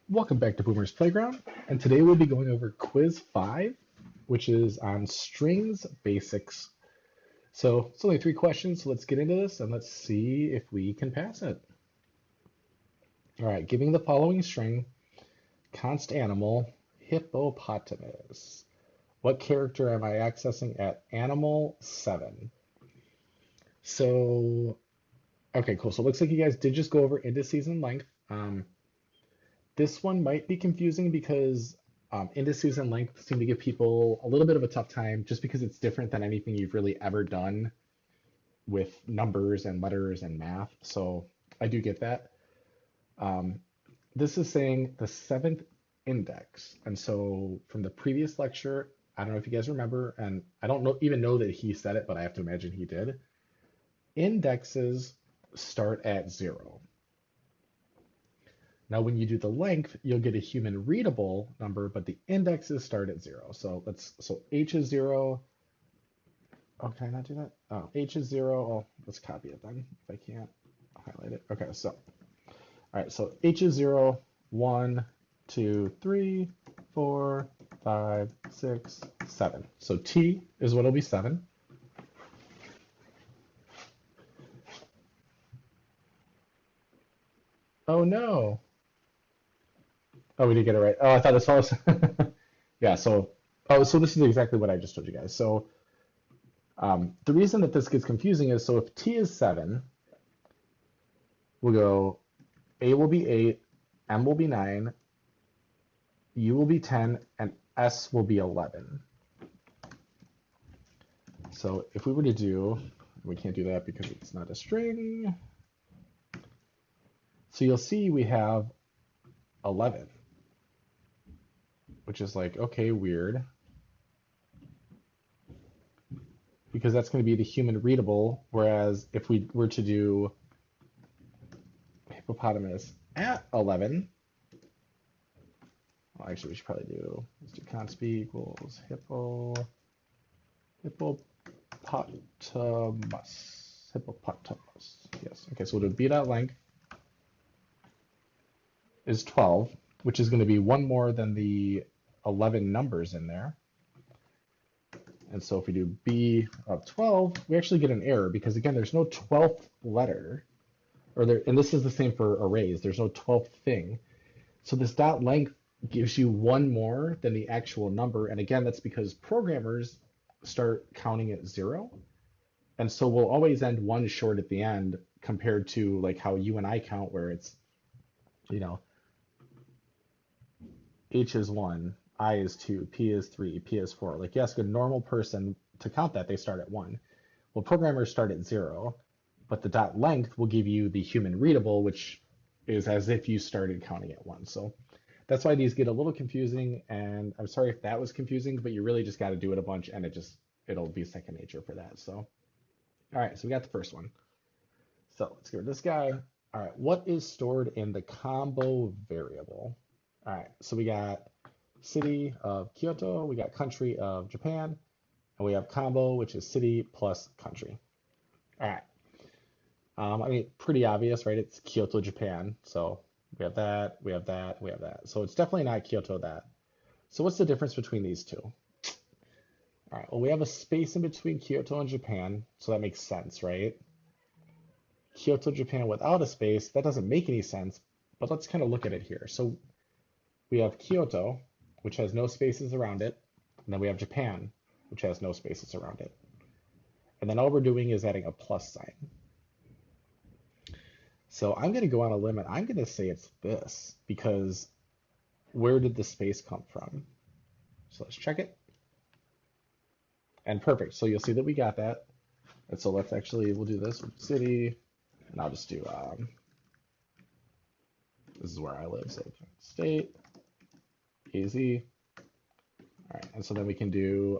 Welcome back to Boomer's Playground, and today we'll be going over Quiz 5, which is on strings basics. So it's only 3 questions, so let's get into this and let's see if we can pass it. All right, giving the following string, const animal, hippopotamus. What character am I accessing at animal 7? So, okay, cool. So it looks like you guys did just go over indices and length. This one might be confusing because indices and length seem to give people a little bit of a tough time just because it's different than anything you've really ever done with numbers and letters and math. So I do get that. Um, this is saying the seventh index. And so from the previous lecture, I don't know if you guys remember, and I don't even know that he said it, but I have to imagine he did. Indexes start at 0. Now, when you do the length, you'll get a human readable number, but the indexes start at 0. So h is 0. Oh, can I not do that? Oh, h is 0. Oh, let's copy it then if I can't highlight it. Okay, so all right, so h is 0, 1, 2, 3, 4, 5, 6, 7. So t is what will be 7. Oh no. Oh, we did get it right. Oh, I thought this was yeah, so this is exactly what I just told you guys. So the reason that this gets confusing is so if t is 7, we'll go a will be 8, m will be 9, u will be 10, and s will be 11. So if we were to do, we can't do that because it's not a string. So you'll see we have 11, which is like, okay, weird. Because that's going to be the human readable, whereas if we were to do hippopotamus at 11, well, actually, we should probably do, let's do const b equals hippopotamus. Yes. Okay, so we'll do b dot length is 12, which is going to be one more than the 11 numbers in there. And so if we do b of 12, we actually get an error because again, there's no 12th letter, and this is the same for arrays. There's no 12th thing. So this dot length gives you one more than the actual number. And again, that's because programmers start counting at 0. And so we'll always end one short at the end compared to like how you and I count where it's, you know, H is 1, I is 2, P is 3, P is 4. Like you ask a normal person to count that, they start at 1. Well, programmers start at 0, but the dot length will give you the human readable, which is as if you started counting at 1. So that's why these get a little confusing, and I'm sorry if that was confusing, but you really just got to do it a bunch, and it'll be second nature for that. So, all right, so we got the first one. So let's get rid of this guy. All right, what is stored in the combo variable? All right, so we got city of Kyoto, we got country of Japan, and we have combo, which is city plus country. All right. I mean, pretty obvious, right? It's Kyoto, Japan. So we have that, we have that, we have that. So it's definitely not Kyoto that. So what's the difference between these two? All right, well, we have a space in between Kyoto and Japan, so that makes sense, right? Kyoto, Japan without a space, that doesn't make any sense, but let's kind of look at it here. So we have Kyoto, which has no spaces around it, and then we have Japan, which has no spaces around it. And then all we're doing is adding a plus sign. So I'm going to go on a limb and I'm going to say it's this because where did the space come from? So let's check it. And perfect. So you'll see that we got that. And so let's actually, we'll do this with city, and I'll just do, this is where I live, so state, AZ. All right, and so then we can do,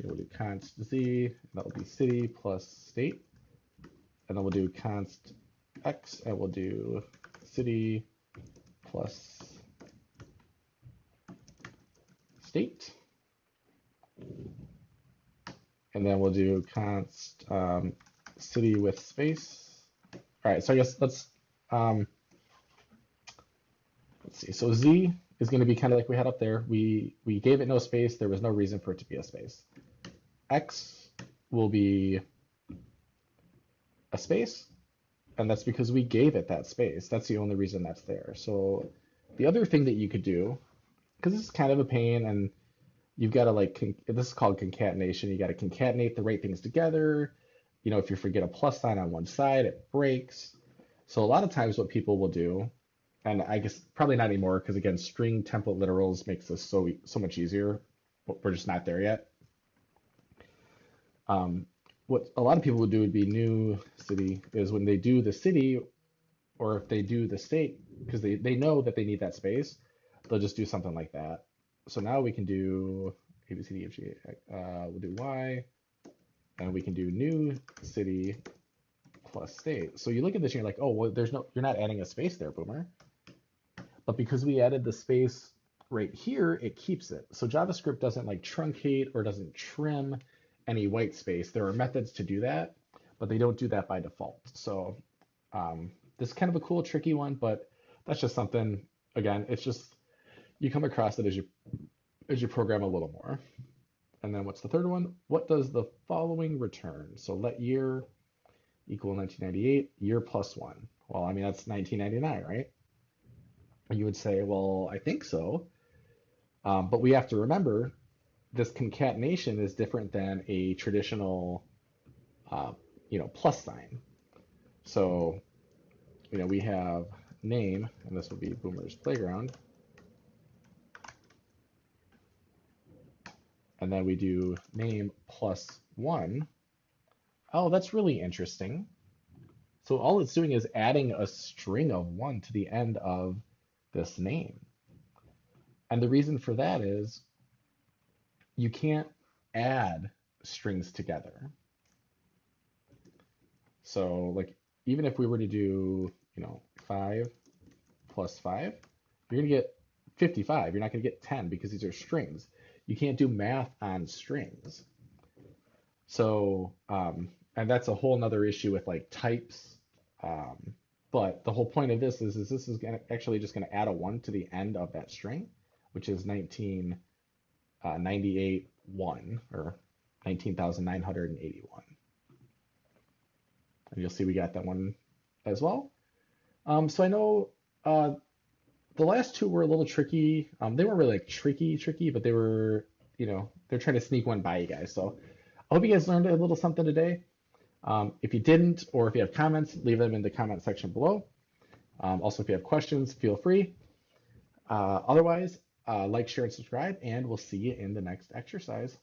we'll do const Z, and that'll be city plus state. And then we'll do const X, and we'll do city plus state. And then we'll do const city with space. All right, so I guess let's let's see. So Z is going to be kind of like we had up there. We gave it no space. There was no reason for it to be a space. X will be a space, and that's because we gave it that space. That's the only reason that's there. So the other thing that you could do, because this is kind of a pain, and you've got to like, this is called concatenation. You got to concatenate the right things together. You know, if you forget a plus sign on one side, it breaks. So a lot of times what people will do, and I guess probably not anymore, because again, string template literals makes this so much easier, but we're just not there yet. What a lot of people would do would be new city is when they do the city, or if they do the state, because they know that they need that space, they'll just do something like that. So now we can do A, B, C, D, F, G, we'll do Y, and we can do new city plus state. So you look at this and you're like, oh, well, you're not adding a space there, Boomer. But because we added the space right here, it keeps it. So JavaScript doesn't like truncate or doesn't trim any white space. There are methods to do that, but they don't do that by default. So this is kind of a cool, tricky one, but that's just something, again, it's just, you come across it as you program a little more. And then what's the third one? What does the following return? So let year equal 1998, year plus one. Well, I mean, that's 1999, right? You would say, well, I think so. But we have to remember this concatenation is different than a traditional, plus sign. So, we have name, and this would be Boomer's Playground. And then we do name plus one. Oh, that's really interesting. So all it's doing is adding a string of one to the end of this name. And the reason for that is you can't add strings together. So like, even if we were to do, 5 plus 5, you're going to get 55. You're not going to get 10 because these are strings. You can't do math on strings. So, and that's a whole nother issue with like types. But the whole point of this is this is actually just going to add a 1 to the end of that string, which is 1998 1 or 19,981. And you'll see we got that one as well. So I know the last two were a little tricky. They weren't really like tricky, but they were, they're trying to sneak one by you guys. So I hope you guys learned a little something today. If you didn't, or if you have comments, leave them in the comment section below. Also, if you have questions, feel free. Otherwise, like, share, and subscribe, and we'll see you in the next exercise.